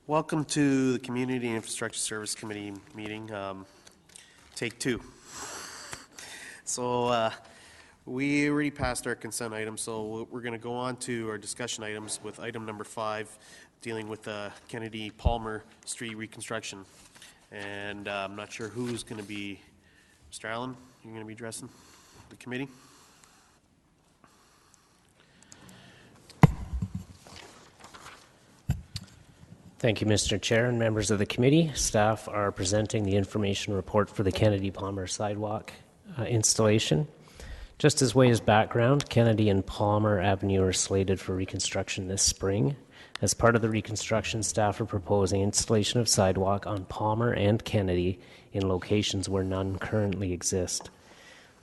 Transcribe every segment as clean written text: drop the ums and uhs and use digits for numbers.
Welcome to the Community and Infrastructure Service Committee meeting, take two. So we already passed our consent items, so we're going to go on to our discussion items with item number 5, dealing with Kennedy Palmer Street reconstruction. And I'm not sure who's going to be, Mr. Allen, you're going to be addressing the committee? Thank you, Mr. Chair and members of the committee. Staff are presenting the information report for the Kennedy Palmer sidewalk installation. Just as way as background, Kennedy and Palmer Avenue are slated for reconstruction this spring. As part of the reconstruction, staff are proposing installation of sidewalk on Palmer and Kennedy in locations where none currently exist.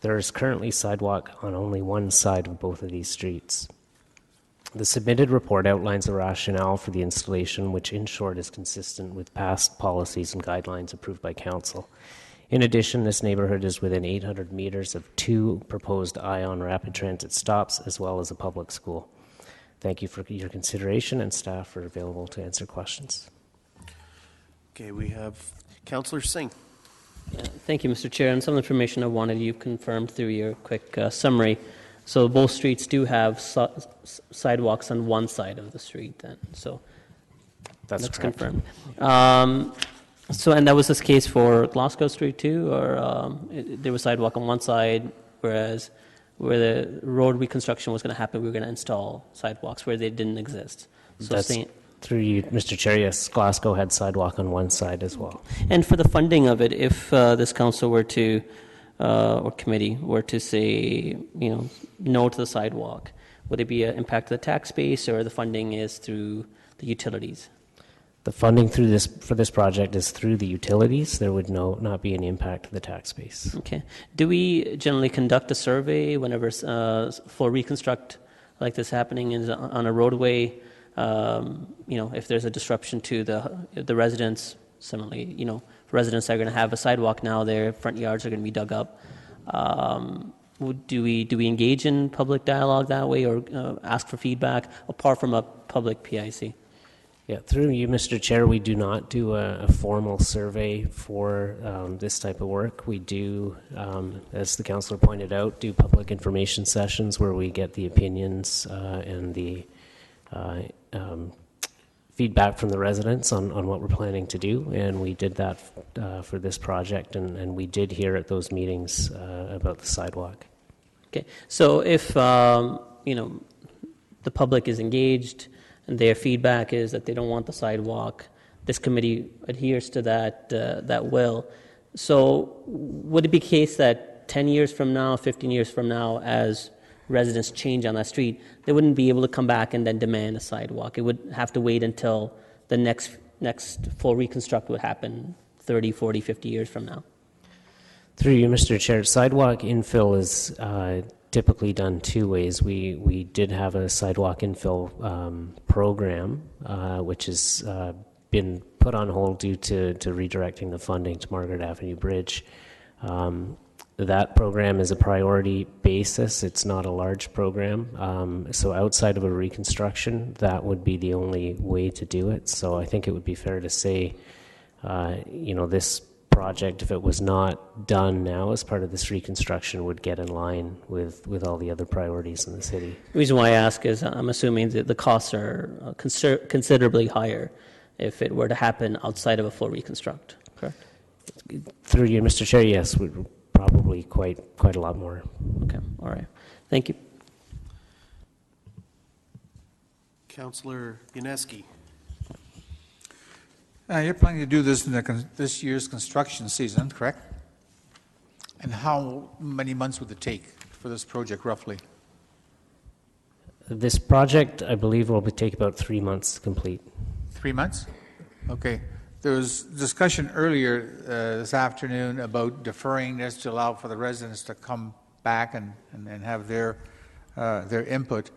There is currently sidewalk on only one side of both of these streets. The submitted report outlines the rationale for the installation, which in short is consistent with past policies and guidelines approved by Council. In addition, this neighborhood is within 800 meters of 2 proposed ION rapid transit stops, as well as a public school. Thank you for your consideration, and staff are available to answer questions. Okay, we have Councillor Singh. Thank you, Mr. Chair. And some information I wanted you confirmed through your quick summary. So both streets do have sidewalks on one side of the street then. So that's confirmed. And that was this case for Glasgow Street too, or there was sidewalk on one side, whereas where the road reconstruction was going to happen, we were going to install sidewalks where they didn't exist. So that's through you, Mr. Chair. Yes, Glasgow had sidewalk on one side as well. And for the funding of it, if this council were to or committee were to say, no to the sidewalk, would it be an impact to the tax base, or the funding is through the utilities? The funding for this project is through the utilities. There would not be any impact to the tax base. Okay. Do we generally conduct a survey whenever for reconstruct like this happening is on a roadway? If there's a disruption to the residents, similarly, residents are going to have a sidewalk now, their front yards are going to be dug up. Do we engage in public dialogue that way, or ask for feedback apart from a public PIC? Yeah, through you, Mr. Chair, we do not do a formal survey for this type of work. We do, as the councillor pointed out, do public information sessions where we get the opinions and the feedback from the residents on what we're planning to do, and we did that for this project, and we did hear at those meetings about the sidewalk. Okay, so if the public is engaged and their feedback is that they don't want the sidewalk, this committee adheres to that will. So would it be the case that 10 years from now, 15 years from now, as residents change on that street, they wouldn't be able to come back and then demand a sidewalk? It would have to wait until the next full reconstruct would happen 30, 40, 50 years from now. Through you, Mr. Chair, sidewalk infill is typically done two ways. We did have a sidewalk infill program, which has been put on hold due to redirecting the funding to Margaret Avenue Bridge. That program is a priority basis. It's not a large program. So outside of a reconstruction, that would be the only way to do it. So I think it would be fair to say, this project, if it was not done now as part of this reconstruction, would get in line with all the other priorities in the city. The reason why I ask is I'm assuming that the costs are considerably higher if it were to happen outside of a full reconstruct, correct? Through you, Mr. Chair, yes, probably quite a lot more. Okay, all right. Thank you. Councillor Yaneski. You're planning to do this in this year's construction season, correct? And how many months would it take for this project, roughly? This project, I believe, will take about 3 months to complete. 3 months? Okay. There was discussion earlier this afternoon about deferring this to allow for the residents to come back and have their input.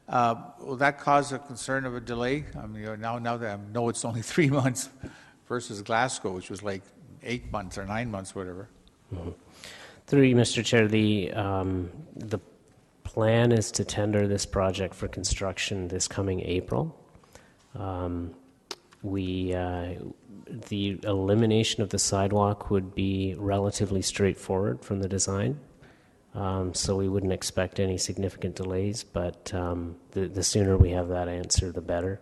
Will that cause a concern of a delay? I mean, now that I know it's only 3 months versus Glasgow, which was like 8 months or 9 months, whatever. Mm-hmm. Through you, Mr. Chair, the plan is to tender this project for construction this coming April. the elimination of the sidewalk would be relatively straightforward from the design. So we wouldn't expect any significant delays, but the sooner we have that answer, the better.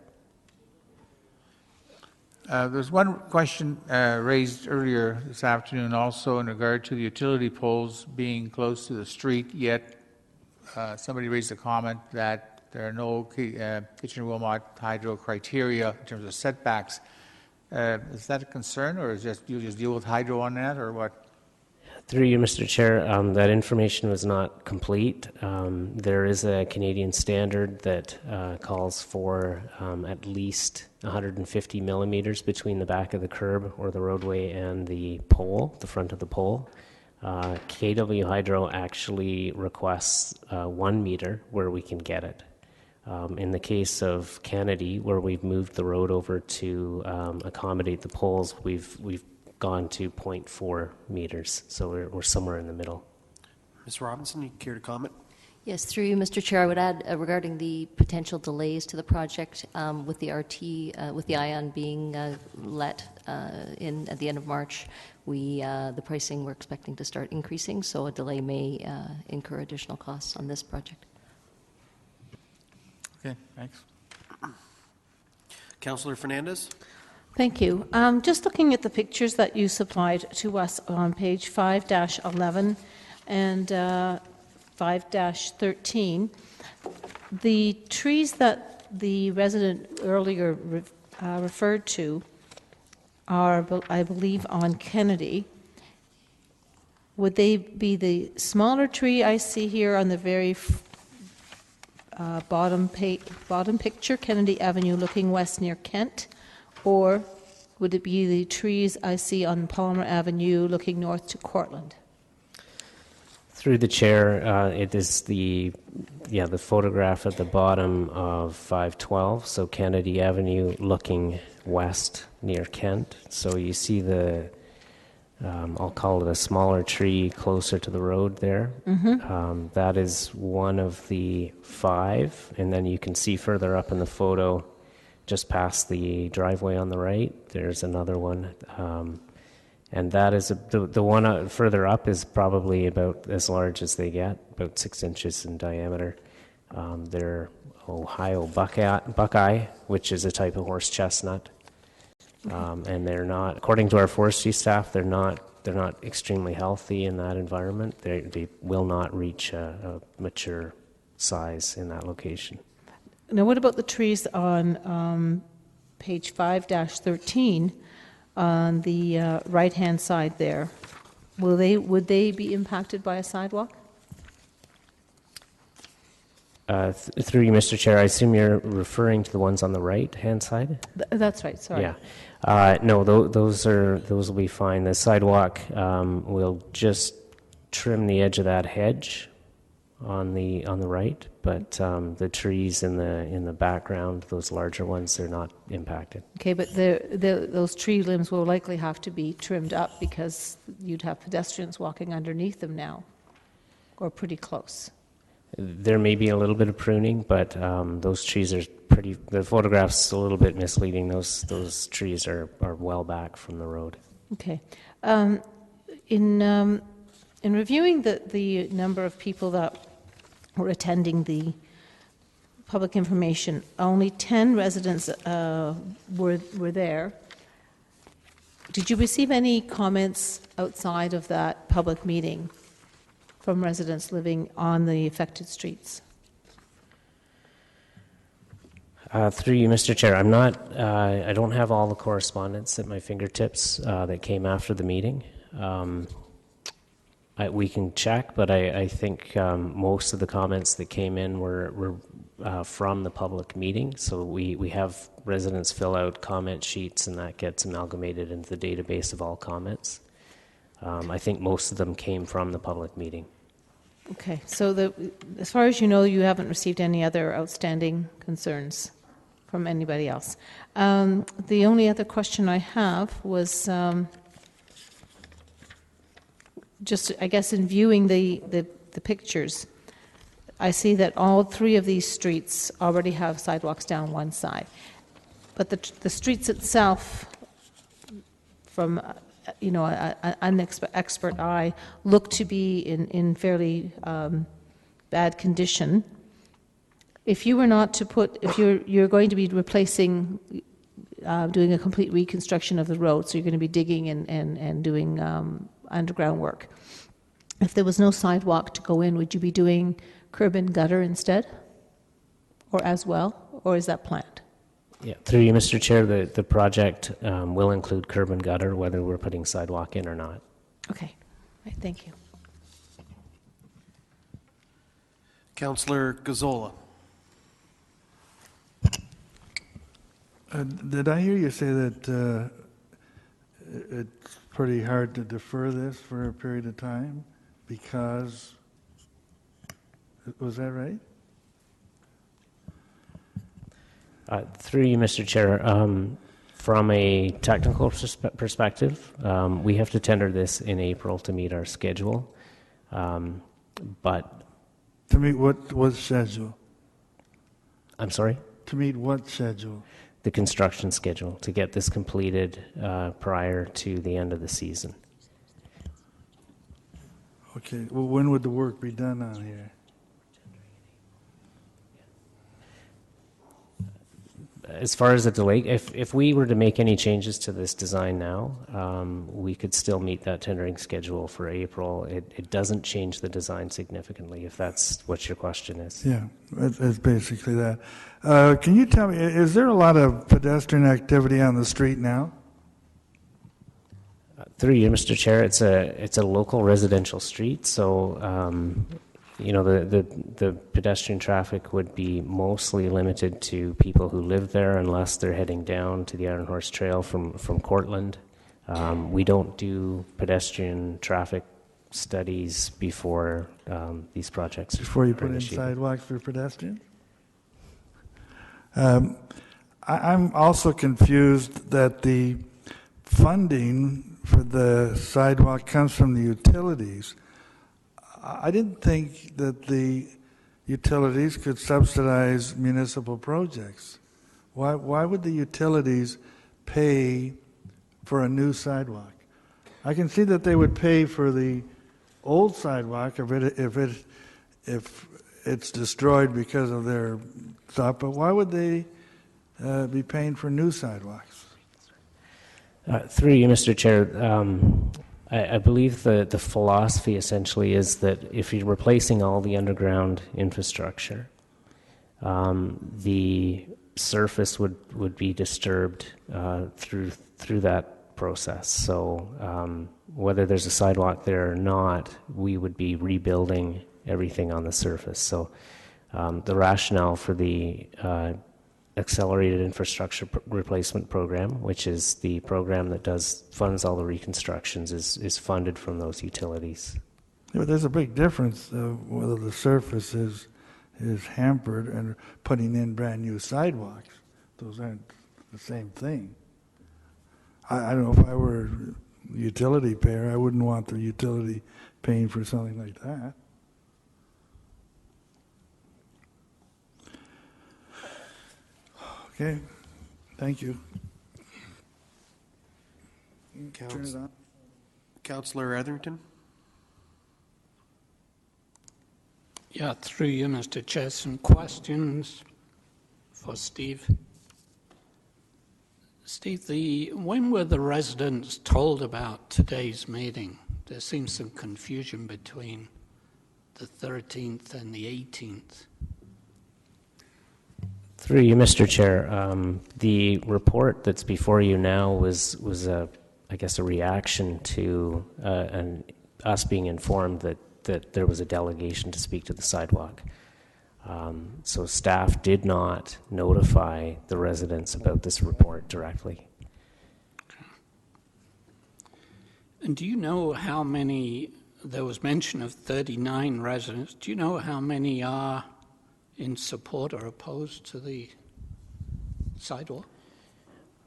There's one question raised earlier this afternoon also in regard to the utility poles being close to the street, yet somebody raised a comment that there are no Kitchener-Wilmot hydro criteria in terms of setbacks. Is that a concern, or is you just deal with hydro on that, or what? Through you, Mr. Chair, that information was not complete. There is a Canadian standard that calls for at least 150 millimeters between the back of the curb or the roadway and the pole, the front of the pole. KW Hydro actually requests 1 meter where we can get it. In the case of Kennedy, where we've moved the road over to accommodate the poles, we've gone to 0.4 meters, so we're somewhere in the middle. Ms. Robinson, you care to comment? Yes, through you, Mr. Chair, I would add regarding the potential delays to the project with the RT, with the ION being let in at the end of March, the pricing we're expecting to start increasing, so a delay may incur additional costs on this project. Okay, thanks. Councillor Fernandez? Thank you. Just looking at the pictures that you supplied to us on page 5-11 and 5-13, the trees that the resident earlier referred to are, I believe, on Kennedy. Would they be the smaller tree I see here on the very bottom picture, Kennedy Avenue looking west near Kent? Or would it be the trees I see on Palmer Avenue looking north to Cortland? Through the chair, it is the photograph at the bottom of 512, so Kennedy Avenue looking west near Kent. So you see I'll call it a smaller tree closer to the road there. Mm-hmm. That is one of the 5, and then you can see further up in the photo, just past the driveway on the right, there's another one. And that is the one further up is probably about as large as they get, about 6 inches in diameter. They're Ohio Buckeye, which is a type of horse chestnut. And they're not, according to our forestry staff, they're not extremely healthy in that environment. They will not reach a mature size in that location. Now, what about the trees on page 5-13 on the right-hand side there? Would they be impacted by a sidewalk? Through you, Mr. Chair, I assume you're referring to the ones on the right-hand side? That's right, sorry. Yeah. No, those will be fine. The sidewalk will just trim the edge of that hedge on the right, but the trees in the background, those larger ones, they're not impacted. Okay, but those tree limbs will likely have to be trimmed up because you'd have pedestrians walking underneath them now, or pretty close. There may be a little bit of pruning, but those trees are the photograph's a little bit misleading. Those trees are well back from the road. Okay. In reviewing the number of people that were attending the public information, only 10 residents were there. Did you receive any comments outside of that public meeting from residents living on the affected streets? Through you, Mr. Chair, I don't have all the correspondence at my fingertips that came after the meeting. We can check, but I think most of the comments that came in were from the public meeting. So we have residents fill out comment sheets, and that gets amalgamated into the database of all comments. I think most of them came from the public meeting. Okay, so as far as you know, you haven't received any other outstanding concerns from anybody else. The only other question I have was just, I guess, in viewing the pictures, I see that all 3 of these streets already have sidewalks down one side. But the streets itself, from, an expert eye, look to be in fairly bad condition. If you were not to put, if you're going to be replacing, doing a complete reconstruction of the road, so you're going to be digging and doing underground work. If there was no sidewalk to go in, would you be doing curb and gutter instead? Or as well? Or is that planned? Yeah, through you, Mr. Chair, the project will include curb and gutter, whether we're putting sidewalk in or not. Okay, right, thank you. Councillor Gazzola. Did I hear you say that it's pretty hard to defer this for a period of time because, was that right? Through you, Mr. Chair, from a technical perspective, we have to tender this in April to meet our schedule. But To meet what schedule? I'm sorry? To meet what schedule? The construction schedule to get this completed prior to the end of the season. Okay, well, when would the work be done on here? As far as the delay, if we were to make any changes to this design now, we could still meet that tendering schedule for April. It doesn't change the design significantly, if that's what your question is. Yeah, it's basically that. Can you tell me, is there a lot of pedestrian activity on the street now? Through you, Mr. Chair, it's a local residential street, so the pedestrian traffic would be mostly limited to people who live there, unless they're heading down to the Iron Horse Trail from Cortland. We don't do pedestrian traffic studies before these projects. Before you are put in initiated. sidewalks for pedestrians? I'm also confused that the funding for the sidewalk comes from the utilities. I didn't think that the utilities could subsidize municipal projects. Why would the utilities pay for a new sidewalk? I can see that they would pay for the old sidewalk if it's destroyed because of their stuff, but why would they be paying for new sidewalks? Through you, Mr. Chair, I believe the philosophy essentially is that if you're replacing all the underground infrastructure, the surface would be disturbed through that process. So whether there's a sidewalk there or not, we would be rebuilding everything on the surface. So the rationale for the Accelerated Infrastructure Replacement Program, which is the program that funds all the reconstructions, is funded from those utilities. Yeah, but there's a big difference whether the surface is hampered and putting in brand new sidewalks. Those aren't the same thing. I don't know, if I were a utility payer, I wouldn't want the utility paying for something like that. Okay, thank you. Turn it on. Councillor Etherington. Yeah, through you, Mr. Chair, some questions for Steve. Steve, when were the residents told about today's meeting? There seems some confusion between the 13th and the 18th. Through you, Mr. Chair, the report that's before you now was I guess, a reaction to us being informed that there was a delegation to speak to the sidewalk. So staff did not notify the residents about this report directly. Okay. And do you know how many, there was mention of 39 residents, do you know how many are in support or opposed to the sidewalk?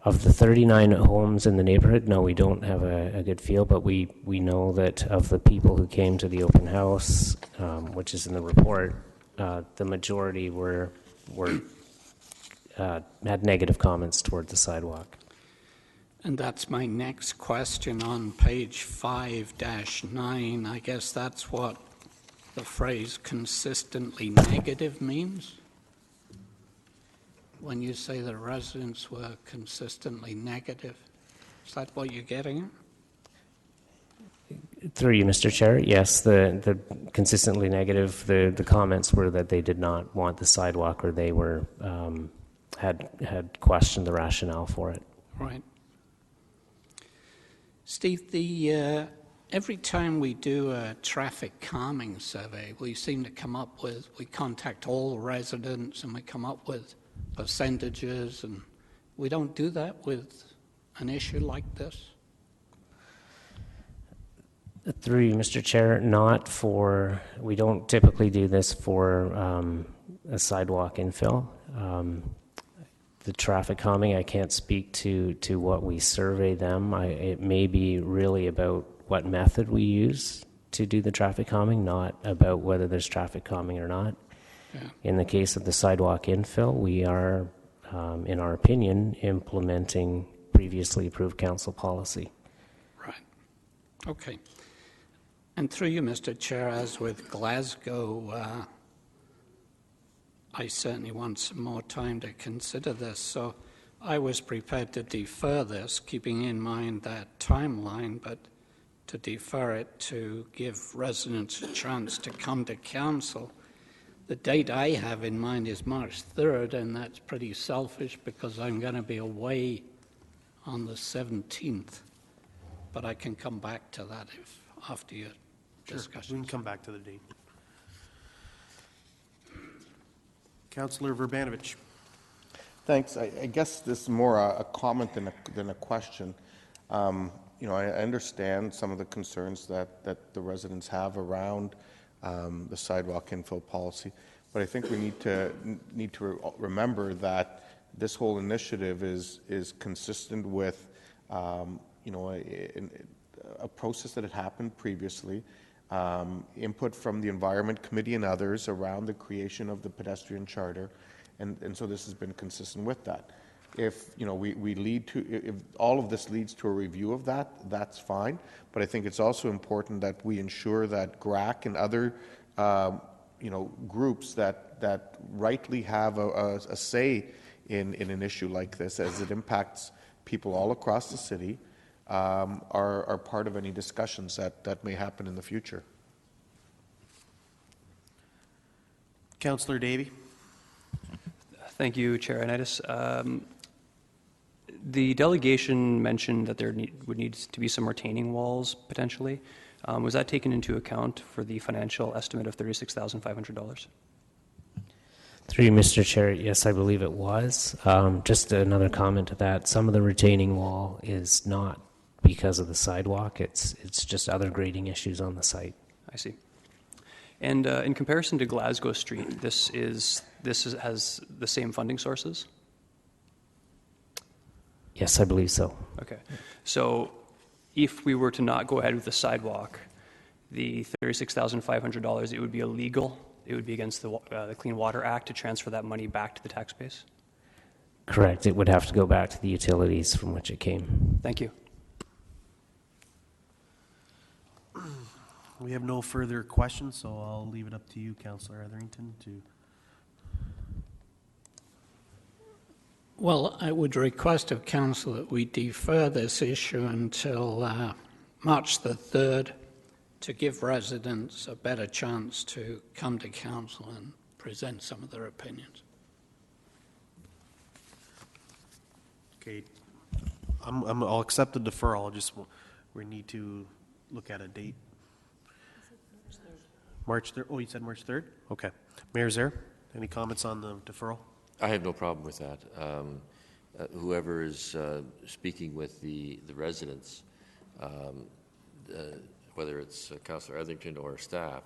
Of the 39 homes in the neighborhood, no, we don't have a good feel, but we know that of the people who came to the open house, which is in the report, the majority were had negative comments toward the sidewalk. And that's my next question on page 5-9. I guess that's what the phrase consistently negative means? When you say the residents were consistently negative, is that what you're getting at? Through you, Mr. Chair, yes, the consistently negative, the comments were that they did not want the sidewalk, or they were, had questioned the rationale for it. Right. Steve, every time we do a traffic calming survey, we seem to come up with, we contact all the residents and we come up with percentages, and we don't do that with an issue like this? Through you, Mr. Chair, we don't typically do this for a sidewalk infill. The traffic calming, I can't speak to what we survey them. It may be really about what method we use to do the traffic calming, not about whether there's traffic calming or not. Yeah. In the case of the sidewalk infill, we are, in our opinion, implementing previously approved council policy. Right. Okay. And through you, Mr. Chair, as with Glasgow, I certainly want some more time to consider this. So I was prepared to defer this, keeping in mind that timeline, but to defer it to give residents a chance to come to council. The date I have in mind is March 3rd, and that's pretty selfish because I'm going to be away on the 17th. But I can come back to that after your discussion. We can come back to the date. Councillor Verbanovich. Thanks. I guess this is more a comment than a question. You know, I understand some of the concerns that the residents have around the sidewalk infill policy, but I think we need to remember that this whole initiative is consistent with you know, a process that had happened previously, input from the Environment Committee and others around the creation of the pedestrian charter, and so this has been consistent with that. If you know if all of this leads to a review of that, that's fine. But I think it's also important that we ensure that GRAC and other you know, groups that rightly have a say in an issue like this, as it impacts people all across the city, are part of any discussions that may happen in the future. Councillor Davey. Thank you, Chair Anitis. The delegation mentioned that there would need to be some retaining walls potentially. Was that taken into account for the financial estimate of $36,500? Through you, Mr. Chair, yes, I believe it was. Just another comment to that. Some of the retaining wall is not because of the sidewalk. It's just other grading issues on the site. I see. And in comparison to Glasgow Street, this has the same funding sources? Yes, I believe so. Okay. So if we were to not go ahead with the sidewalk, the $36,500, it would be illegal. It would be against the Clean Water Act to transfer that money back to the tax base? Correct. It would have to go back to the utilities from which it came. Thank you. We have no further questions, so I'll leave it up to you, Councillor Etherington, to... Well, I would request of Council that we defer this issue until March the 3rd to give residents a better chance to come to Council and present some of their opinions. Okay, I'll accept the deferral. We need to look at a date. March 3rd. Oh, you said March 3rd? Okay. Mayor Zaire, any comments on the deferral? I have no problem with that. Whoever is speaking with the residents, whether it's Councillor Etherington or staff,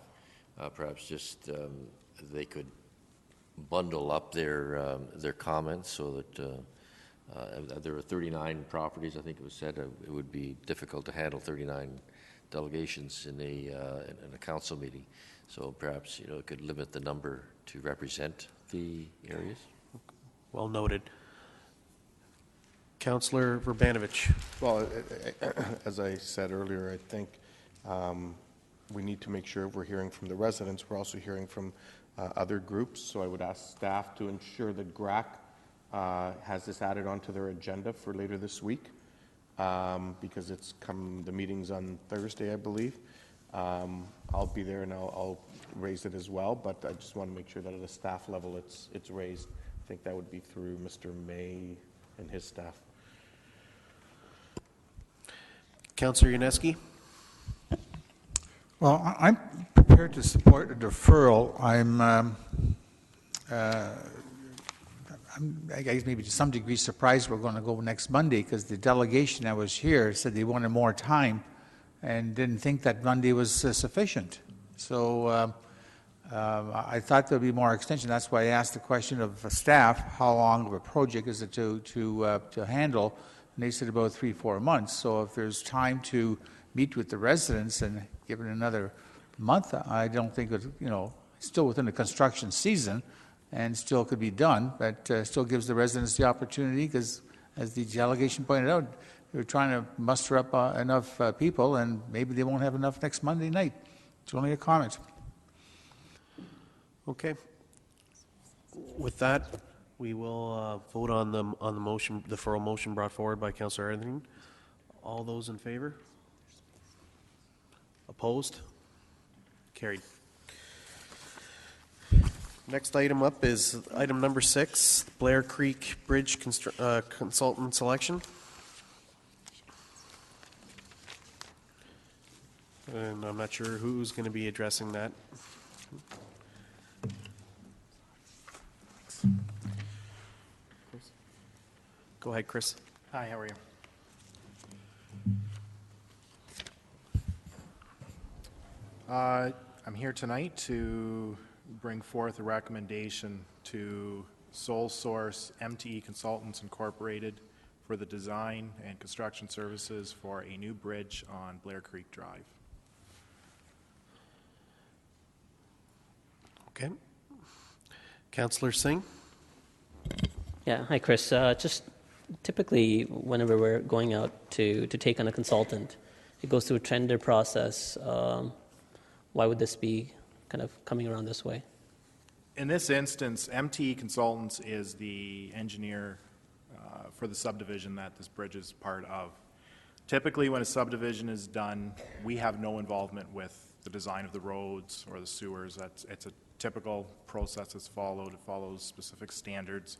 perhaps just they could bundle up their comments so that there are 39 properties. I think it was said it would be difficult to handle 39 delegations in a council meeting. So perhaps it could limit the number to represent the areas. Well noted. Councillor Verbanovich. Well, as I said earlier, I think we need to make sure we're hearing from the residents. We're also hearing from other groups, so I would ask staff to ensure that GRAC has this added onto their agenda for later this week, because the meeting's on Thursday, I believe. I'll be there and I'll raise it as well, but I just want to make sure that at a staff level it's raised. I think that would be through Mr. May and his staff. Councillor Yaneski. Well, I'm prepared to support a deferral. I guess maybe to some degree surprised we're going to go next Monday, because the delegation that was here said they wanted more time and didn't think that Monday was sufficient. So I thought there'd be more extension. That's why I asked the question of staff, how long of a project is it to handle? And they said about 3-4 months. So if there's time to meet with the residents and give it another month, I don't think it, still within the construction season and still could be done, but still gives the residents the opportunity, because as the delegation pointed out, they're trying to muster up enough people, and maybe they won't have enough next Monday night. It's only a comment. Okay. With that, we will vote on the motion, the deferral motion brought forward by Councillor Arthur. All those in favor? Opposed? Carried. Next item up is item number 6, Blair Creek Bridge consultant selection. And I'm not sure who's going to be addressing that. Go ahead, Chris. Hi, how are you? I'm here tonight to bring forth a recommendation to Sole Source MTE Consultants Incorporated for the design and construction services for a new bridge on Blair Creek Drive. Okay. Councillor Singh. Yeah, hi Chris. Just typically whenever we're going out to take on a consultant, it goes through a tender process. Why would this be kind of coming around this way? In this instance, MTE Consultants is the engineer for the subdivision that this bridge is part of. Typically, when a subdivision is done, we have no involvement with the design of the roads or the sewers. It's a typical process that's followed. It follows specific standards.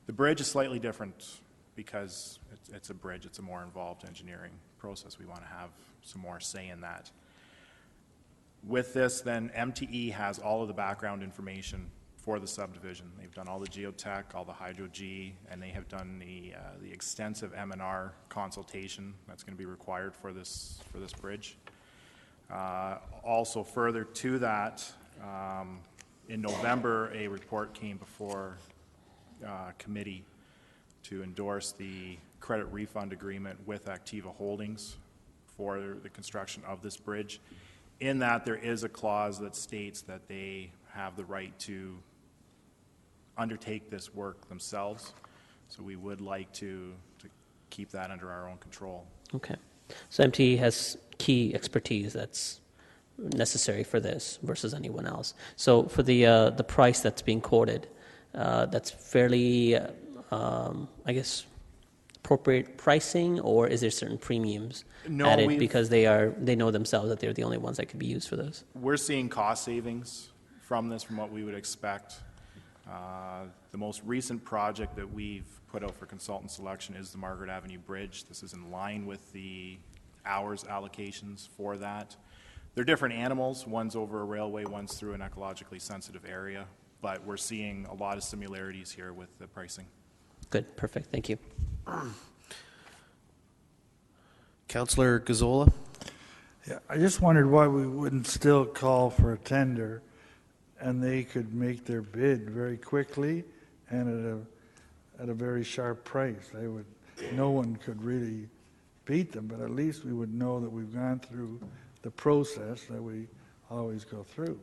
The bridge is slightly different because it's a bridge. It's a more involved engineering process. We want to have some more say in that. With this, then, MTE has all of the background information for the subdivision. They've done all the geotech, all the hydro-G, and they have done the extensive M&R consultation that's going to be required for this bridge. Also, further to that, in November, a report came before committee to endorse the credit refund agreement with Activa Holdings for the construction of this bridge. In that, there is a clause that states that they have the right to undertake this work themselves. So we would like to keep that under our own control. Okay. So MTE has key expertise that's necessary for this versus anyone else. So for the price that's being quoted, that's fairly, I guess, appropriate pricing, or is there certain premiums added because they know themselves that they're the only ones that could be used for this? We're seeing cost savings from this, from what we would expect. The most recent project that we've put out for consultant selection is the Margaret Avenue Bridge. This is in line with the hours allocations for that. They're different animals. One's over a railway, one's through an ecologically sensitive area, but we're seeing a lot of similarities here with the pricing. Good, perfect, thank you. Councillor Gazzola. Yeah, I just wondered why we wouldn't still call for a tender and they could make their bid very quickly and at a very sharp price. No one could really beat them, but at least we would know that we've gone through the process that we always go through.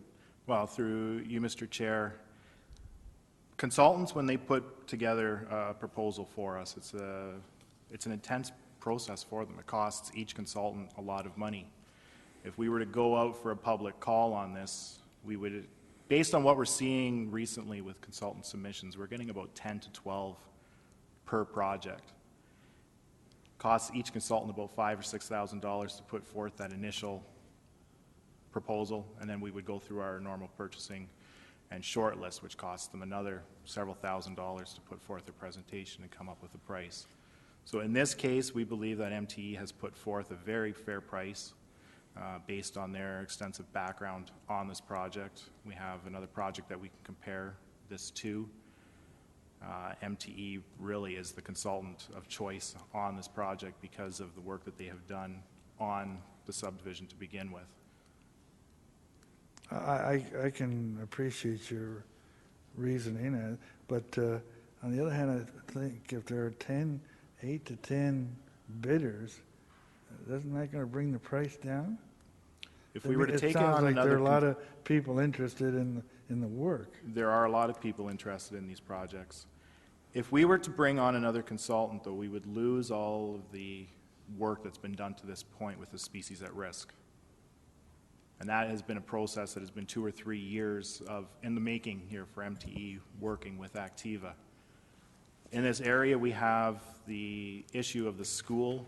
Well, through you, Mr. Chair, Consultants, when they put together a proposal for us, it's an intense process for them. It costs each consultant a lot of money. If we were to go out for a public call on this, we would, based on what we're seeing recently with consultant submissions, we're getting about 10 to 12 per project. Costs each consultant about $5,000 or $6,000 to put forth that initial proposal, and then we would go through our normal purchasing and shortlist, which costs them another several $1,000s to put forth a presentation and come up with a price. So in this case, we believe that MTE has put forth a very fair price based on their extensive background on this project. We have another project that we can compare this to. MTE really is the consultant of choice on this project because of the work that they have done on the subdivision to begin with. I can appreciate your reasoning, but on the other hand, I think if there are 8 to 10 bidders, isn't that going to bring the price down? If we were to take it sounds on like another, there are a lot of people interested in the work. there are a lot of people interested in these projects. If we were to bring on another consultant, though, we would lose all of the work that's been done to this point with the species at risk. And that has been a process that has been 2 or 3 years in the making here for MTE working with Activa. In this area, we have the issue of the school.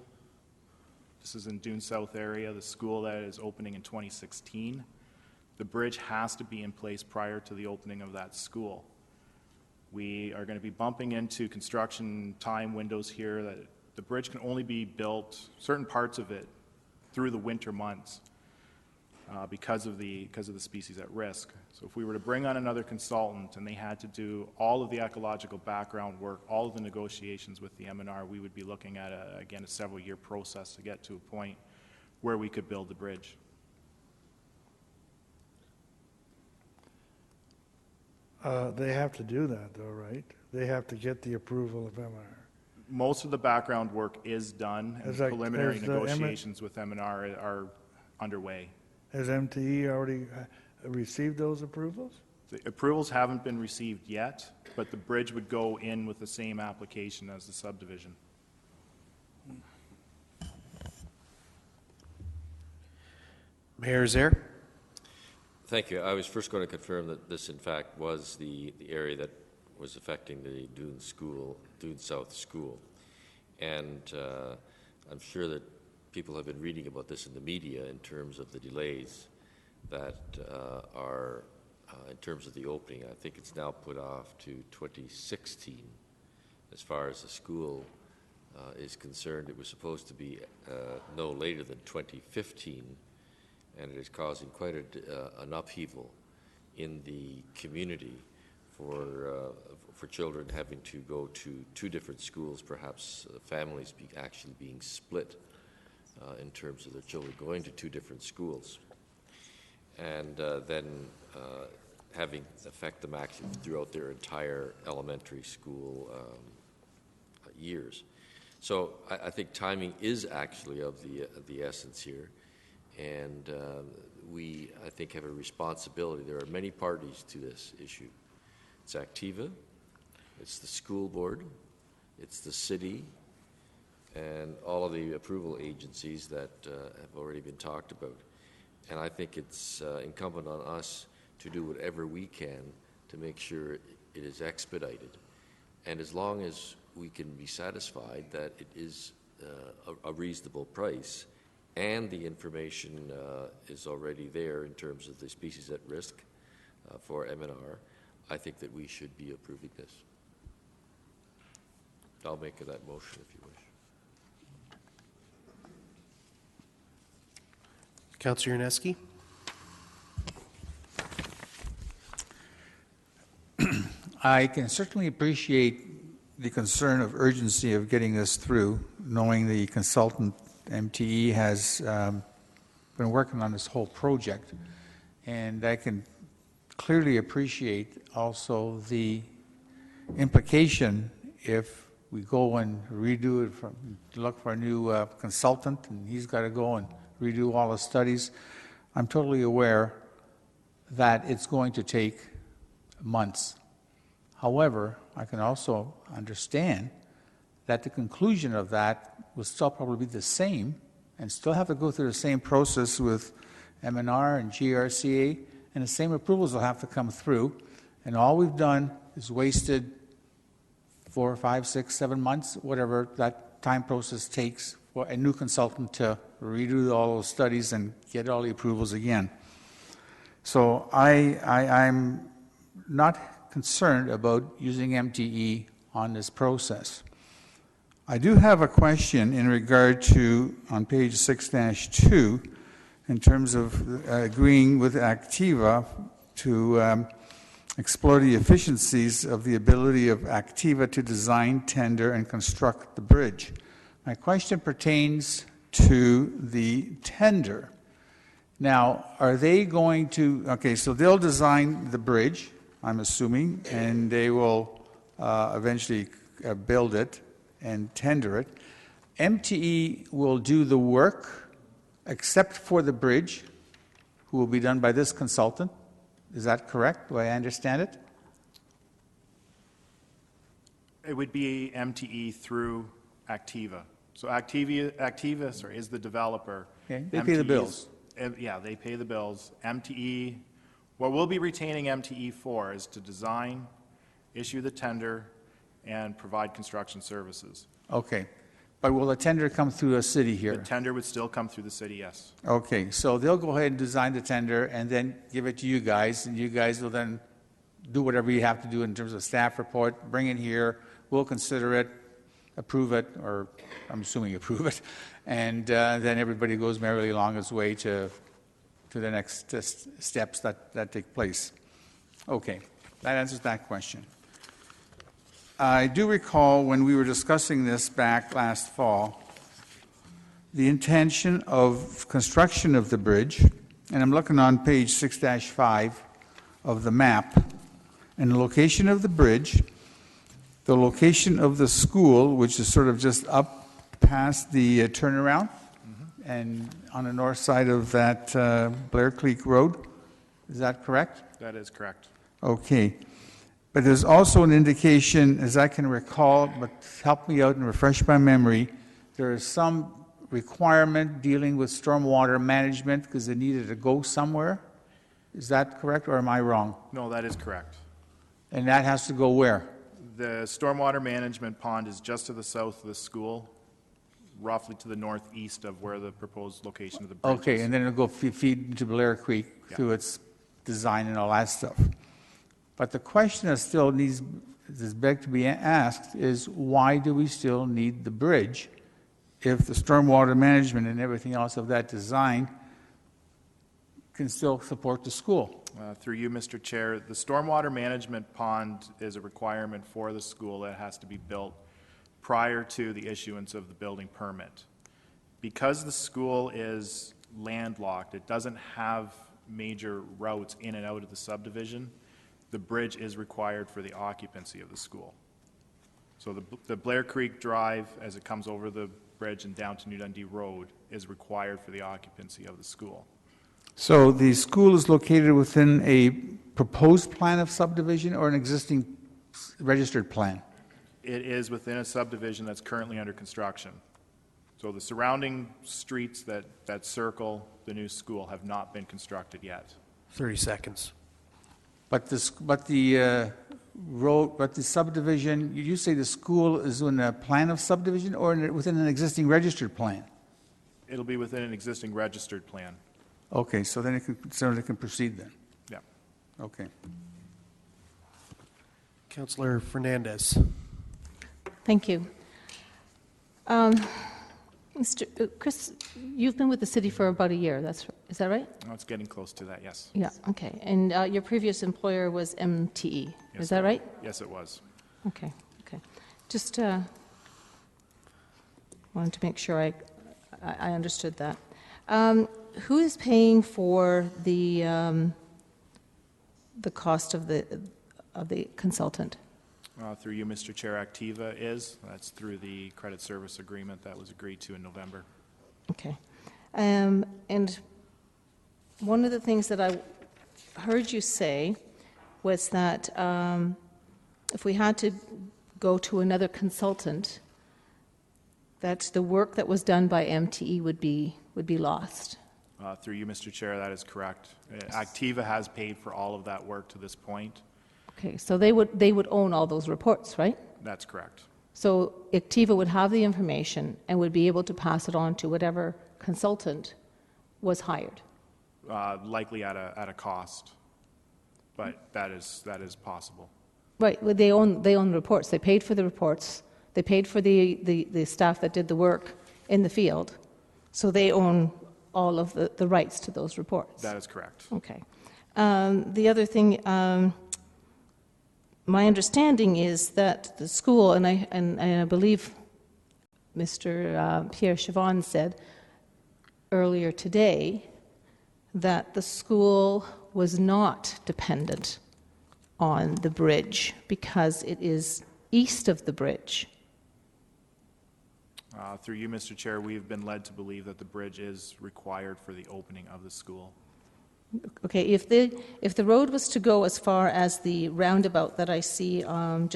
This is in Dune South area, the school that is opening in 2016. The bridge has to be in place prior to the opening of that school. We are going to be bumping into construction time windows here that the bridge can only be built, certain parts of it, through the winter months because of the species at risk. So if we were to bring on another consultant and they had to do all of the ecological background work, all of the negotiations with the MNR, we would be looking at, again, a several-year process to get to a point where we could build the bridge. They have to do that, though, right? They have to get the approval of MNR. Most of the background work is done, and preliminary negotiations with MNR are underway. Has MTE already received those approvals? The approvals haven't been received yet, but the bridge would go in with the same application as the subdivision. Mayor Zaire? Thank you. I was first going to confirm that this, in fact, was the area that was affecting the Dune South School. And I'm sure that people have been reading about this in the media in terms of the delays that are in terms of the opening. I think it's now put off to 2016 as far as the school is concerned. It was supposed to be no later than 2015, and it is causing quite an upheaval in the community for children having to go to 2 different schools, perhaps families actually being split in terms of their children going to 2 different schools, and then having affect them actually throughout their entire elementary school years. So I think timing is actually of the essence here, and we, I think, have a responsibility. There are many parties to this issue. It's Activa, it's the school board, it's the city, and all of the approval agencies that have already been talked about. And I think it's incumbent on us to do whatever we can to make sure it is expedited. And as long as we can be satisfied that it is a reasonable price and the information is already there in terms of the species at risk for MNR, I think that we should be approving this. I'll make that motion if you wish. Councillor Yaneski? I can certainly appreciate the concern of urgency of getting this through, knowing the consultant MTE has been working on this whole project. And I can clearly appreciate also the implication if we go and redo it, look for a new consultant, and he's got to go and redo all the studies. I'm totally aware that it's going to take months. However, I can also understand that the conclusion of that will still probably be the same and still have to go through the same process with M&R and GRCA, and the same approvals will have to come through. And all we've done is wasted 4, 5, 6, 7 months, whatever that time process takes for a new consultant to redo all those studies and get all the approvals again. So I'm not concerned about using MTE on this process. I do have a question in regard to, on page 6-2, in terms of agreeing with Activa to explore the efficiencies of the ability of Activa to design, tender, and construct the bridge. My question pertains to the tender. Now, are they going to, okay, so they'll design the bridge, I'm assuming, and they will eventually build it and tender it. MTE will do the work, except for the bridge, who will be done by this consultant. Is that correct? Do I understand it? It would be MTE through Activa. So Activa is the developer. Okay, they pay the bills. Yeah, they pay the bills. MTE, what we'll be retaining MTE for is to design, issue the tender, and provide construction services. Okay. But will the tender come through a city here? The tender would still come through the city, yes. Okay, so they'll go ahead and design the tender and then give it to you guys, and you guys will then do whatever you have to do in terms of staff report, bring it here, we'll consider it, approve it, or I'm assuming approve it, and then everybody goes merrily along its way to the next steps that take place. Okay, that answers that question. I do recall when we were discussing this back last fall, the intention of construction of the bridge, and I'm looking on page 6-5 of the map, and the location of the bridge, the location of the school, which is sort of just up past the turnaround, and on the north side of that Blair Creek Road. Is that correct? That is correct. Okay. But there's also an indication, as I can recall, but help me out and refresh my memory, there is some requirement dealing with stormwater management because they needed to go somewhere. Is that correct, or am I wrong? No, that is correct. And that has to go where? The stormwater management pond is just to the south of the school, roughly to the northeast of where the proposed location of the bridge is. Okay, and then it'll go feed into Blair Creek through its design and all that stuff. But the question that still is begged to be asked is, why do we still need the bridge if the stormwater management and everything else of that design can still support the school? Through you, Mr. Chair, the stormwater management pond is a requirement for the school that has to be built prior to the issuance of the building permit. Because the school is landlocked, it doesn't have major routes in and out of the subdivision, the bridge is required for the occupancy of the school. So the Blair Creek Drive, as it comes over the bridge and down to New Dundee Road, is required for the occupancy of the school. So the school is located within a proposed plan of subdivision or an existing registered plan? It is within a subdivision that's currently under construction. So the surrounding streets that circle the new school have not been constructed yet. 30 seconds. But the subdivision, you say the school is in a plan of subdivision or within an existing registered plan? It'll be within an existing registered plan. Okay, so then it can proceed then. Yeah. Okay. Councillor Fernandez. Thank you. Chris, you've been with the city for about a year, is that right? Oh, it's getting close to that, yes. Yeah, okay. And your previous employer was MTE, Yes, is that right? Yes, it was. Okay. Just wanted to make sure I understood that. Who is paying for the cost of the consultant? Through you, Mr. Chair, Activa is. That's through the credit service agreement that was agreed to in November. Okay. And one of the things that I heard you say was that if we had to go to another consultant, that the work that was done by MTE would be lost. Through you, Mr. Chair, that is correct. Activa has paid for all of that work to this point. Okay, so they would own all those reports, right? That's correct. So Activa would have the information and would be able to pass it on to whatever consultant was hired. Likely at a cost, but that is possible. Right, well, they own the reports. They paid for the reports. They paid for the staff that did the work in the field. So they own all of the rights to those reports. That is correct. Okay. The other thing, my understanding is that the school, and I believe Mr. Pierre Chavon said earlier today, that the school was not dependent on the bridge because it is east of the bridge. Through you, Mr. Chair, we've been led to believe that the bridge is required for the opening of the school. Okay, if the road was to go as far as the roundabout that I see, I'm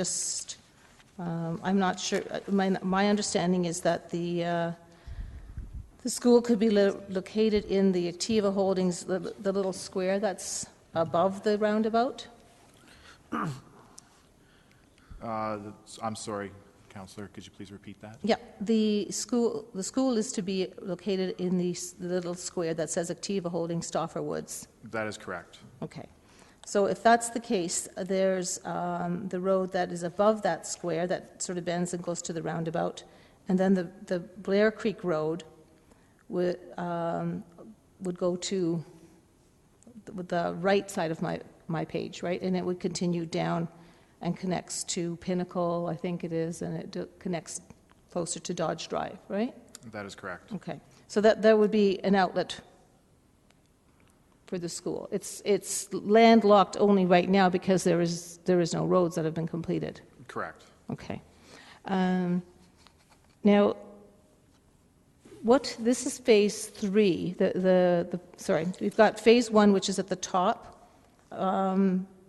not sure. My understanding is that the school could be located in the Activa Holdings, the little square that's above the roundabout. I'm sorry, Councillor, could you please repeat that? Yeah, the school is to be located in the little square that says Activa Holdings Stauffer Woods. That is correct. Okay. So if that's the case, there's the road that is above that square that sort of bends and goes to the roundabout, and then the Blair Creek Road would go to the right side of my page, right? And it would continue down and connects to Pinnacle, I think it is, and it connects closer to Dodge Drive, right? That is correct. Okay. So that would be an outlet for the school. It's landlocked only right now because there is no roads that have been completed. Correct. Okay. Now, this is phase 3. Sorry, we've got phase 1, which is at the top,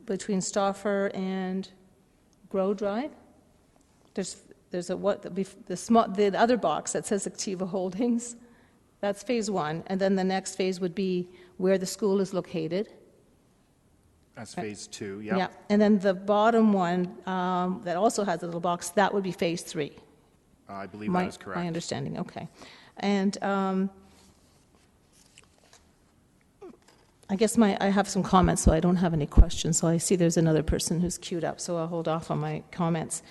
between Stauffer and Grove Drive. There's the other box that says Activa Holdings. That's phase 1, and then the next phase would be where the school is located. That's phase 2. Yeah. Yeah, and then the bottom one that also has a little box, that would be phase 3. I believe that is correct. My understanding. Okay, and I guess I have some comments, so I don't have any questions. So I see there's another person who's queued up, so I'll hold off on my comments.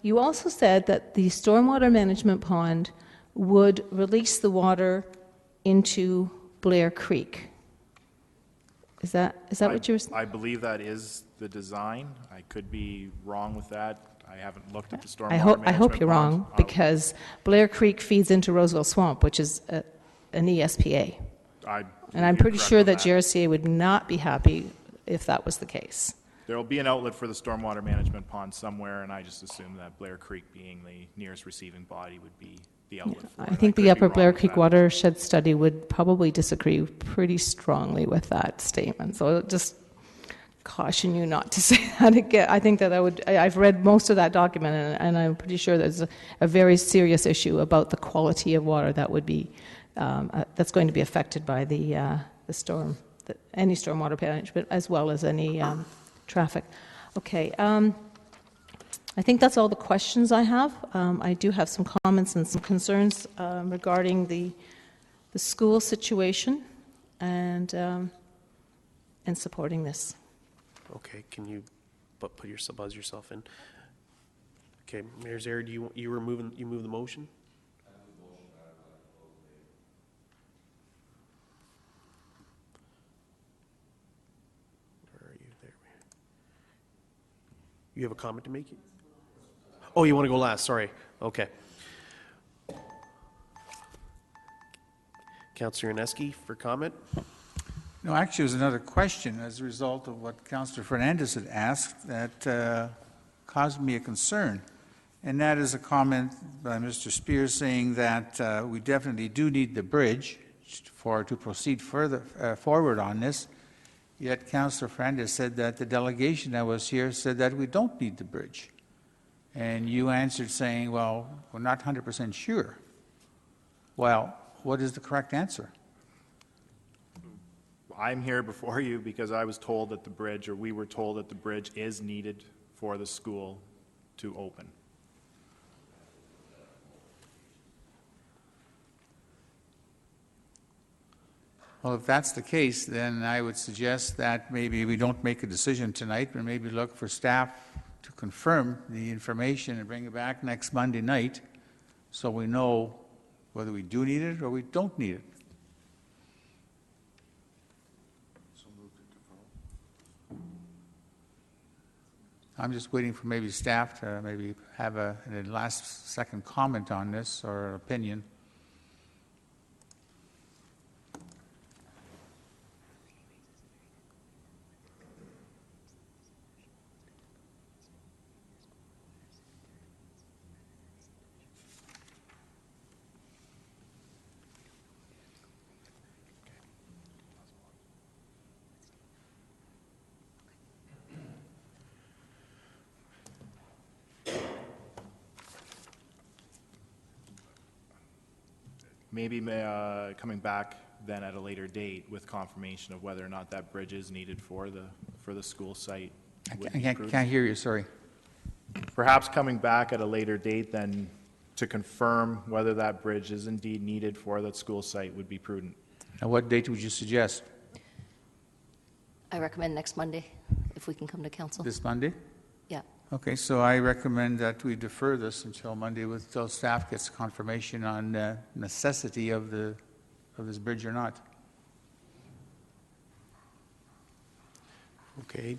You also said that the stormwater management pond would release the water into Blair Creek. Is that what you're saying? I believe that is the design. I could be wrong with that. I haven't looked at the stormwater management I hope you're pond. wrong, because Blair Creek feeds into Roseville Swamp, which is an ESPA. And I'm pretty sure that GRCA would not be happy if that was the case. There will be an outlet for the stormwater management pond somewhere, and I just assume that Blair Creek, being the nearest receiving body, would be the outlet for it. I think could the be Upper wrong Blair with Creek that. watershed study would probably disagree pretty strongly with that statement. So I'll just caution you not to say that again. I think that I've read most of that document, and I'm pretty sure there's a very serious issue about the quality of water that would be that's going to be affected by the storm, any stormwater management, as well as any traffic. Okay. I think that's all the questions I have. I do have some comments and some concerns regarding the school situation and supporting this. Okay, can you buzz yourself in? Okay, Mayor Zaire, you move the motion? Where are you? There. You have a comment to make? Oh, you want to go last? Sorry. Okay. Councillor Inesky for comment. No, actually, it was another question as a result of what Councillor Fernandez had asked that caused me a concern. And that is a comment by Mr. Spears saying that we definitely do need the bridge to proceed further forward on this. Yet Councillor Fernandez said that the delegation that was here said that we don't need the bridge. And you answered saying, well, we're not 100% sure. Well, what is the correct answer? I'm here before you because I was told that the bridge, or we were told that the bridge is needed for the school to open. Well, if that's the case, then I would suggest that maybe we don't make a decision tonight, but maybe look for staff to confirm the information and bring it back next Monday night so we know whether we do need it or we don't need it. I'm just waiting for maybe staff to maybe have a last second comment on this or opinion. Maybe coming back then at a later date with confirmation of whether or not that bridge is needed for the school site. would be I prudent. can't hear you, sorry. Perhaps coming back at a later date then to confirm whether that bridge is indeed needed for that school site would be prudent. Now, what date would you suggest? I recommend next Monday, if we can come to council. This Monday? Yeah. Okay, so I recommend that we defer this until Monday until staff gets confirmation on necessity of this bridge or not. Okay,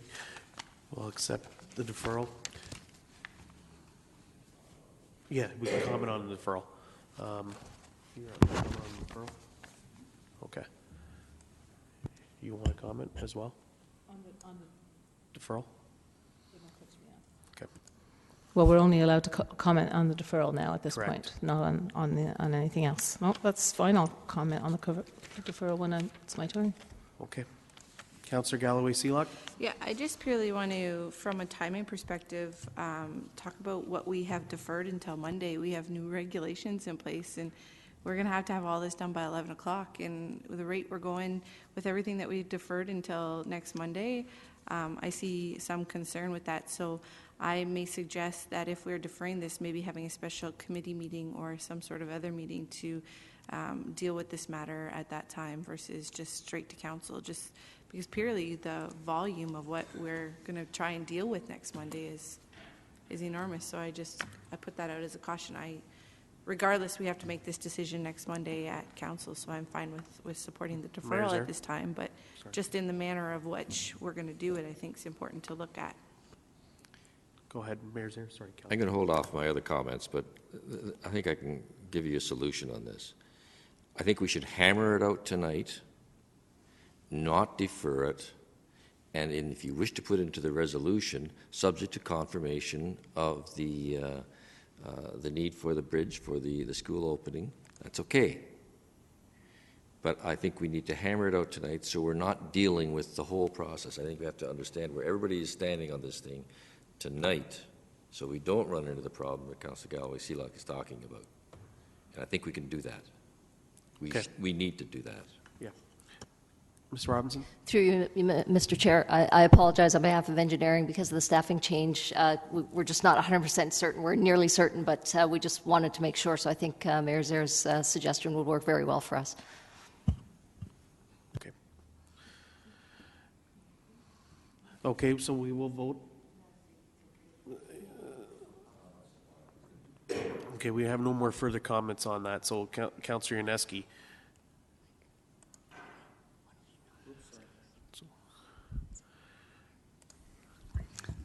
we'll accept the deferral. Yeah, we can comment on the deferral. You want to comment on the deferral? Okay. You want to comment as well? On the deferral? Okay. Well, we're only allowed to comment on the deferral now at this Correct. point, not on anything else. No, that's fine. I'll comment on the deferral when it's my turn. Okay. Councillor Galloway-Seelock? Yeah, I just purely want to, from a timing perspective, talk about what we have deferred until Monday. We have new regulations in place, and we're going to have all this done by 11 o'clock. And with the rate we're going, with everything that we deferred until next Monday, I see some concern with that. So I may suggest that if we're deferring this, maybe having a special committee meeting or some sort of other meeting to deal with this matter at that time versus just straight to council, just because purely the volume of what we're going to try and deal with next Monday is enormous. So I put that out as a caution. Regardless, we have to make this decision next Monday at council, so I'm fine with supporting the deferral at this time. But just in the manner of which we're going to do it, I think is important to look at. Go ahead, Mayor Zaire. Sorry, I'm going to hold off my other comments, but I think I can give you a solution on this. I think we should hammer it out tonight, not defer it, and if you wish to put into the resolution, subject to confirmation of the need for the bridge for the school opening, that's okay. But I think we need to hammer it out tonight so we're not dealing with the whole process. I think we have to understand where everybody is standing on this thing tonight so we don't run into the problem that Councillor Galloway-Seelock is talking about. And I think we can do that. We need to do that. Yeah. Ms. Robinson? Through you, Mr. Chair, I apologize on behalf of engineering because of the staffing change. We're just not 100% certain. We're nearly certain, but we just wanted to make sure. So I think Mayor Zaire's suggestion would work very well for us. Okay. Okay, so we will vote. Okay, we have no more further comments on that. So Councillor Yaneski.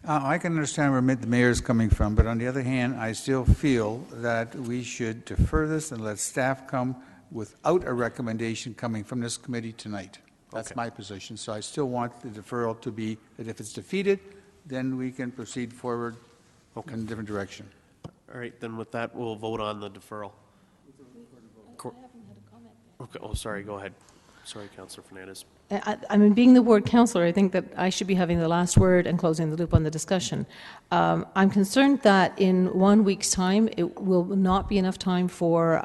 I can understand where the mayor is coming from, but on the other hand, I still feel that we should defer this and let staff come without a recommendation coming from this committee tonight. That's my position. So I still want the deferral to be that if it's defeated, then we can proceed forward in a different direction. All right, then with that, we'll vote on the deferral. Okay, oh, sorry, go ahead. Sorry, Councillor Fernandez. I mean, being the ward councillor, I think that I should be having the last word and closing the loop on the discussion. I'm concerned that in 1 week's time, it will not be enough time for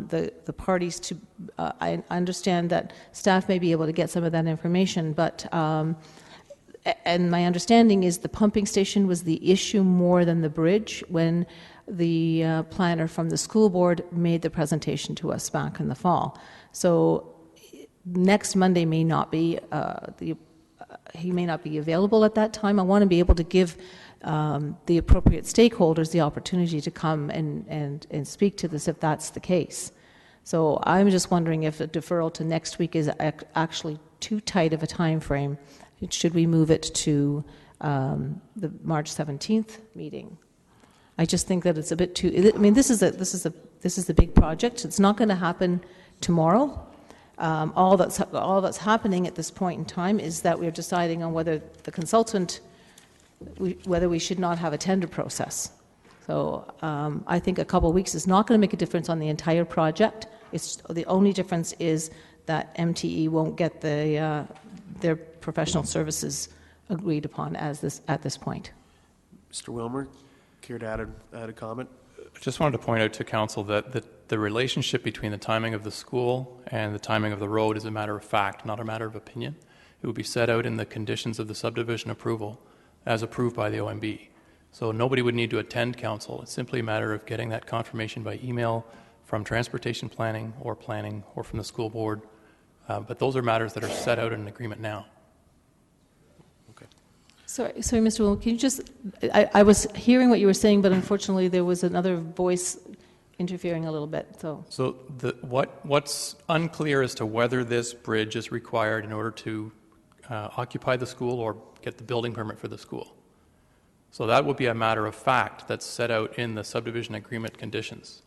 the parties to, I understand that staff may be able to get some of that information, but, and my understanding is the pumping station was the issue more than the bridge when the planner from the school board made the presentation to us back in the fall. So next Monday may not be, he may not be available at that time. I want to be able to give the appropriate stakeholders the opportunity to come and speak to this if that's the case. So I'm just wondering if a deferral to next week is actually too tight of a time frame. Should we move it to the March 17th meeting? I just think that it's a bit too, I mean, this is a big project. It's not going to happen tomorrow. All that's happening at this point in time is that we're deciding on whether the consultant, whether we should not have a tender process. So I think a couple of weeks is not going to make a difference on the entire project. It's the only difference is that MTE won't get their professional services agreed upon at this point. Mr. Wilmer, care to add a comment? I just wanted to point out to council that the relationship between the timing of the school and the timing of the road is a matter of fact, not a matter of opinion. It will be set out in the conditions of the subdivision approval as approved by the OMB. So nobody would need to attend council. It's simply a matter of getting that confirmation by email from transportation planning or from the school board. But those are matters that are set out in an agreement now. Sorry, Mr. Wilmer, can you just, I was hearing what you were saying, but unfortunately there was another voice interfering a little bit. So what's unclear as to whether this bridge is required in order to occupy the school or get the building permit for the school. So that would be a matter of fact that's set out in the subdivision agreement conditions.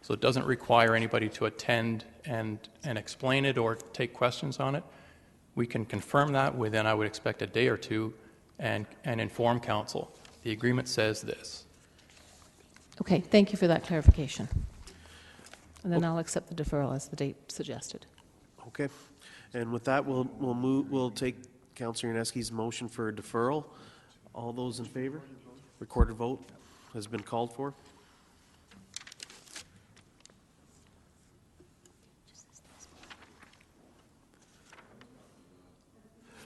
So it doesn't require anybody to attend and explain it or take questions on it. We can confirm that within, I would expect, a day or two and inform council. The agreement says this. Okay, thank you for that clarification. And then I'll accept the deferral as the date suggested. Okay, and with that, we'll take Councillor Yaneski's motion for a deferral. All those in favor? Recorded vote has been called for.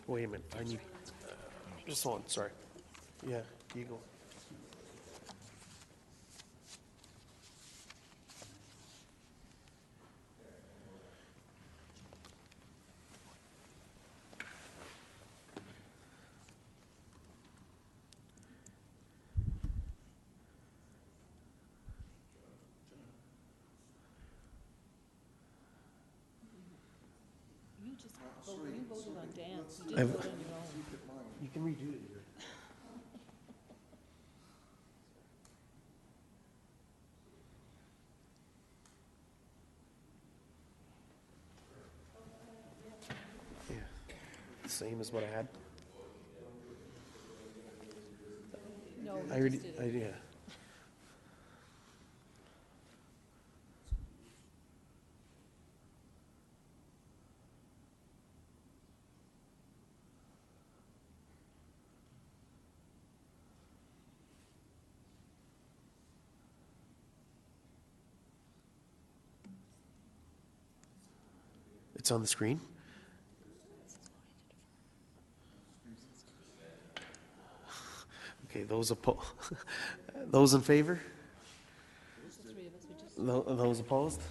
Wait a minute, I need, just hold on, sorry. Yeah, you go. You can redo it here. Yeah, same as what I had. No, yeah. It's on the screen. Okay, those in favor? Those opposed?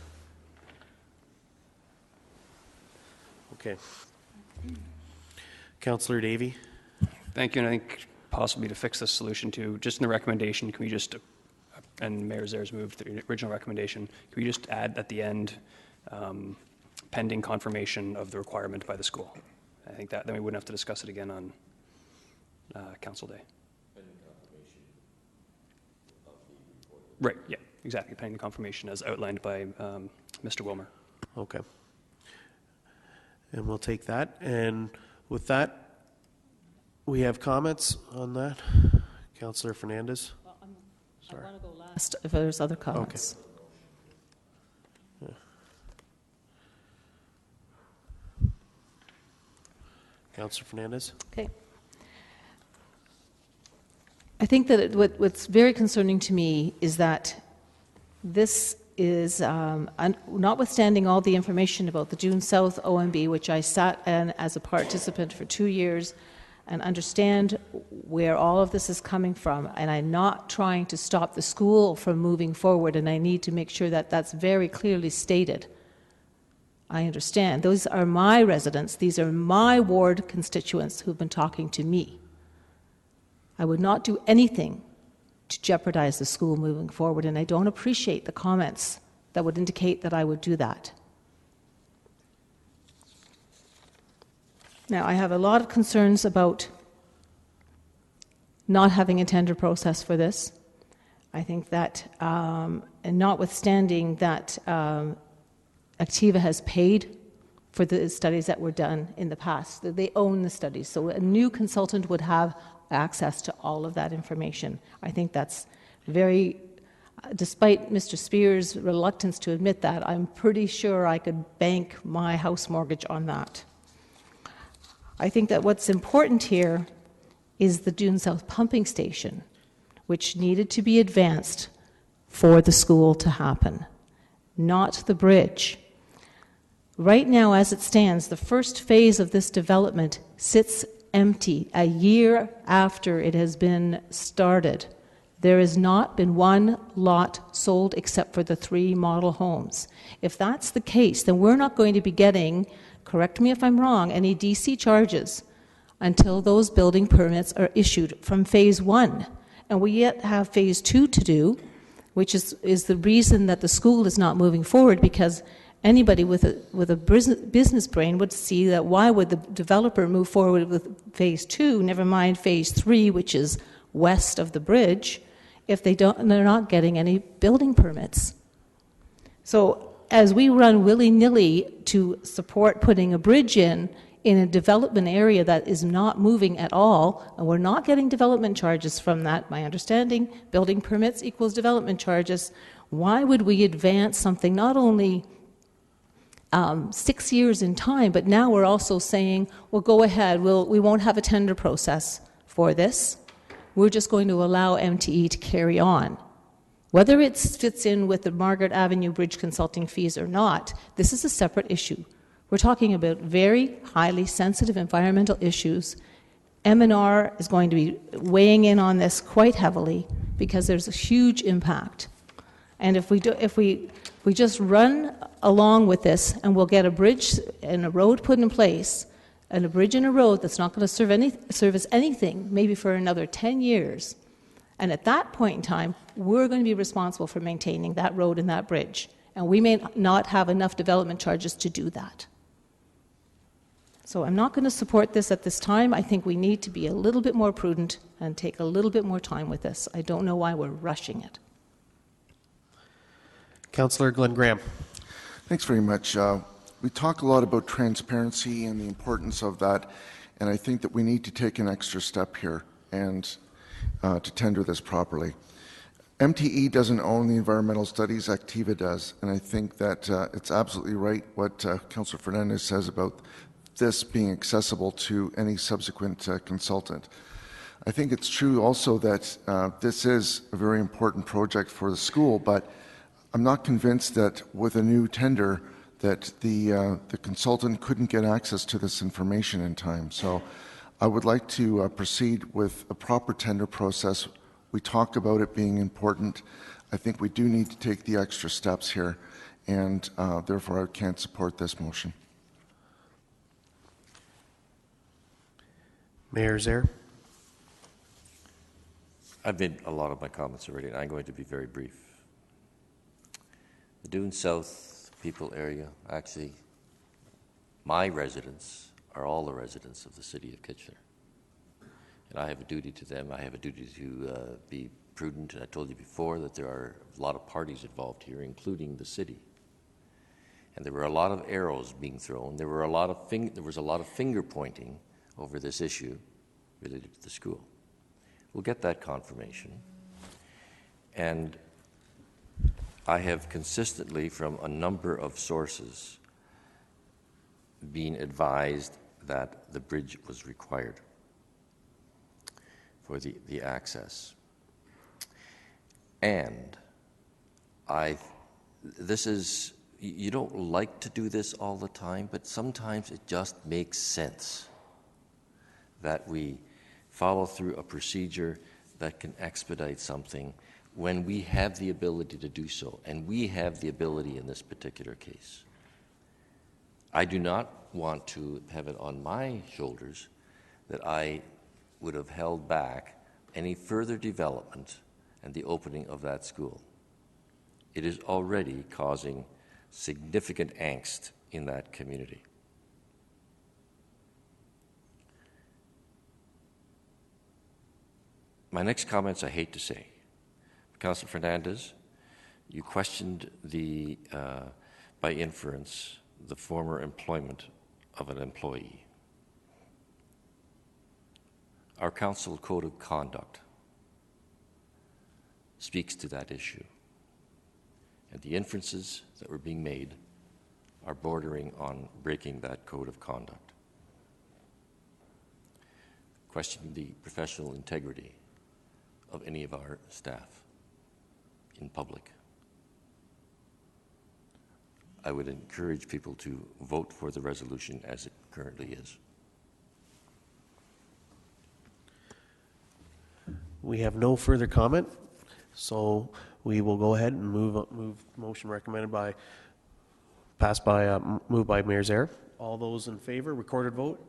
Okay. Councillor Davey. Thank you, and I think possibly to fix this solution too, just in the recommendation, can we just, and Mayor Zaire's moved the original recommendation, can we just add at the end, pending confirmation of the requirement by the school? I think that then we wouldn't have to discuss it again on Council Day. Pending confirmation of the report. Right, yeah, exactly, pending confirmation as outlined by Mr. Wilmer. Okay. And we'll take that. And with that, we have comments on that. Councillor Fernandez. Well, I want to go last if there's other comments. Okay. Councillor Fernandez? Okay. I think that what's very concerning to me is that this is, notwithstanding all the information about the Dune South OMB, which I sat in as a participant for 2 years and understand where all of this is coming from, and I'm not trying to stop the school from moving forward, and I need to make sure that that's very clearly stated. I understand. Those are my residents. These are my ward constituents who've been talking to me. I would not do anything to jeopardize the school moving forward, and I don't appreciate the comments that would indicate that I would do that. Now, I have a lot of concerns about not having a tender process for this. I think that, and notwithstanding that Activa has paid for the studies that were done in the past, that they own the studies, so a new consultant would have access to all of that information. I think that's very, despite Mr. Spears' reluctance to admit that, I'm pretty sure I could bank my house mortgage on that. I think that what's important here is the Dune South pumping station, which needed to be advanced for the school to happen, not the bridge. Right now, as it stands, the first phase of this development sits empty a year after it has been started. There has not been one lot sold except for the 3 model homes. If that's the case, then we're not going to be getting, correct me if I'm wrong, any DC charges until those building permits are issued from phase 1. And we yet have phase 2 to do, which is the reason that the school is not moving forward, because anybody with a business brain would see that why would the developer move forward with phase 2, never mind phase 3, which is west of the bridge, if they're not getting any building permits. So as we run willy-nilly to support putting a bridge in a development area that is not moving at all, and we're not getting development charges from that, my understanding, building permits equals development charges, why would we advance something not only 6 years in time, but now we're also saying, well, go ahead, we won't have a tender process for this. We're just going to allow MTE to carry on. Whether it fits in with the Margaret Avenue Bridge consulting fees or not, this is a separate issue. We're talking about very highly sensitive environmental issues. M&R is going to be weighing in on this quite heavily because there's a huge impact. And if we just run along with this, and we'll get a bridge and a road put in place, and a bridge and a road that's not going to service anything, maybe for another 10 years. And at that point in time, we're going to be responsible for maintaining that road and that bridge. And we may not have enough development charges to do that. So I'm not going to support this at this time. I think we need to be a little bit more prudent and take a little bit more time with this. I don't know why we're rushing it. Councillor Glenn Graham. Thanks very much. We talk a lot about transparency and the importance of that, and I think that we need to take an extra step here and to tender this properly. MTE doesn't own the environmental studies, Activa does, and I think that it's absolutely right what Councillor Fernandez says about this being accessible to any subsequent consultant. I think it's true also that this is a very important project for the school, but I'm not convinced that with a new tender that the consultant couldn't get access to this information in time. So I would like to proceed with a proper tender process. We talked about it being important. I think we do need to take the extra steps here, and therefore I can't support this motion. Mayor Zaire. I've made a lot of my comments already, and I'm going to be very brief. The Dune South people area, actually, my residents are all the residents of the city of Kitchener. And I have a duty to them. I have a duty to be prudent. And I told you before that there are a lot of parties involved here, including the city. And there were a lot of arrows being thrown. There was a lot of finger pointing over this issue related to the school. We'll get that confirmation. And I have consistently, from a number of sources, been advised that the bridge was required for the access. And this is, you don't like to do this all the time, but sometimes it just makes sense that we follow through a procedure that can expedite something when we have the ability to do so, and we have the ability in this particular case. I do not want to have it on my shoulders that I would have held back any further development and the opening of that school. It is already causing significant angst in that community. My next comments I hate to say. Councillor Fernandez, you questioned by inference, the former employment of an employee. Our council code of conduct speaks to that issue, and the inferences that were being made are bordering on breaking that code of conduct. Questioning the professional integrity of any of our staff in public. I would encourage people to vote for the resolution as it currently is. We have no further comment, so we will go ahead and move motion recommended by, moved by Mayor Zare. All those in favor, recorded vote.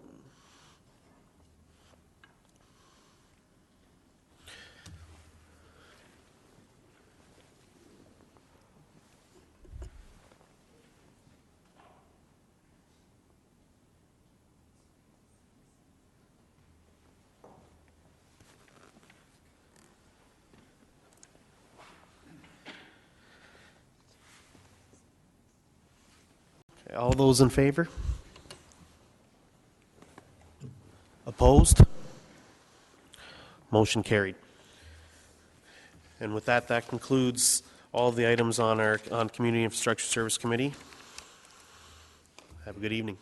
All those in favor? Opposed? Motion carried. And with that, that concludes all of the items on our Community Infrastructure Service Committee. Have a good evening.